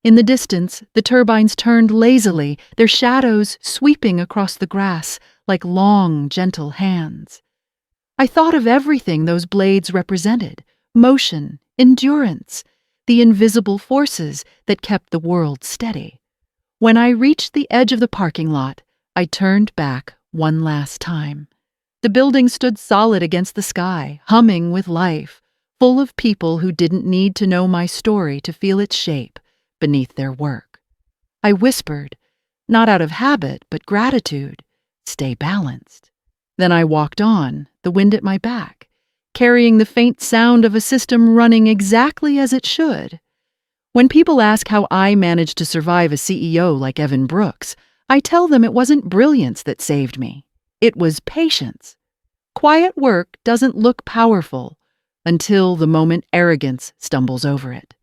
In the distance, the turbines turned lazily, their shadows sweeping across the grass like long, gentle hands. I thought of everything those blades represented: motion, endurance, the invisible forces that kept the world steady. When I reached the edge of the parking lot, I turned back one last time. The building stood solid against the sky, humming with life, full of people who didn't need to know my story to feel its shape beneath their work. I whispered, not out of habit, but gratitude, "Stay balanced." Then I walked on, the wind at my back, carrying the faint sound of a system running exactly as it should. When people ask how I managed to survive a CEO like Evan Brooks, I tell them it wasn't brilliance that saved me. It was patience. Quiet work doesn't look powerful until the moment arrogance stumbles over it.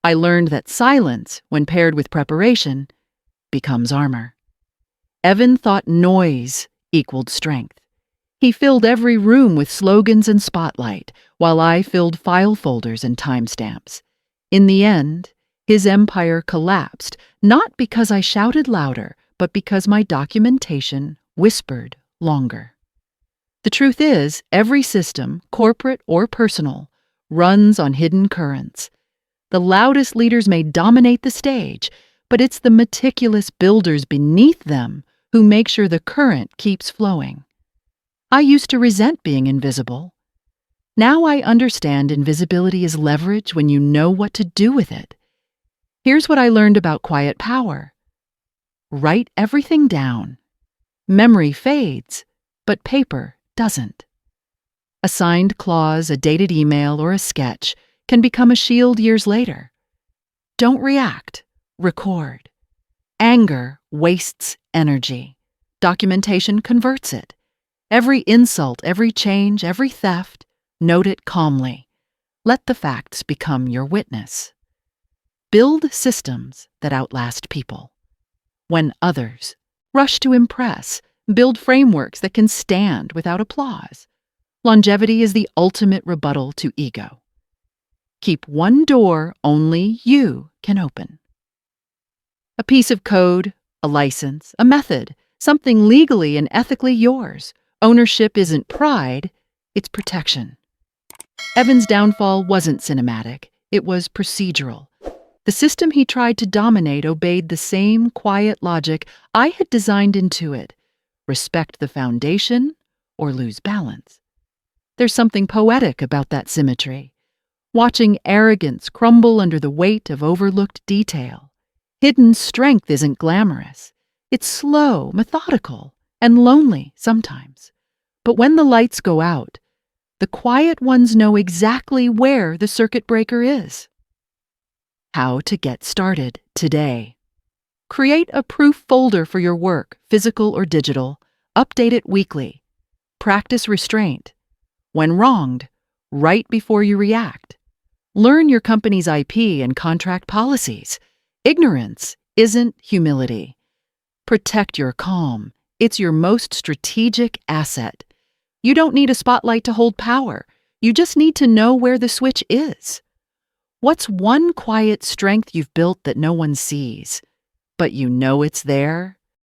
I learned that silence, when paired with preparation, becomes armor. Evan thought noise equaled strength. He filled every room with slogans and spotlight, while I filled file folders and timestamps. In the end, his empire collapsed, not because I shouted louder, but because my documentation whispered longer. The truth is, every system, corporate or personal, runs on hidden currents. The loudest leaders may dominate the stage, but it's the meticulous builders beneath them who make sure the current keeps flowing. I used to resent being invisible. Now I understand invisibility is leverage when you know what to do with it. Here's what I learned about quiet power. Write everything down. Memory fades, but paper doesn't. A signed clause, a dated email, or a sketch can become a shield years later. Don't react, record. Anger wastes energy. Documentation converts it. Every insult, every change, every theft, note it calmly. Let the facts become your witness. Build systems that outlast people. When others rush to impress, build frameworks that can stand without applause. Longevity is the ultimate rebuttal to ego. Keep one door only you can open. A piece of code, a license, a method, something legally and ethically yours. Ownership isn't pride, it's protection. Evan's downfall wasn't cinematic, it was procedural. The system he tried to dominate obeyed the same quiet logic I had designed into it: respect the foundation or lose balance. There's something poetic about that symmetry. Watching arrogance crumble under the weight of overlooked detail. Hidden strength isn't glamorous. It's slow, methodical, and lonely sometimes. But when the lights go out, the quiet ones know exactly where the circuit breaker is. How to get started today. Create a proof folder for your work, physical or digital. Update it weekly. Practice restraint. When wronged, write before you react. Learn your company's IP and contract policies. Ignorance isn't humility. Protect your calm. It's your most strategic asset. You don't need a spotlight to hold power. You just need to know where the switch is. What's one quiet strength you've built that no one sees, but you know it's there?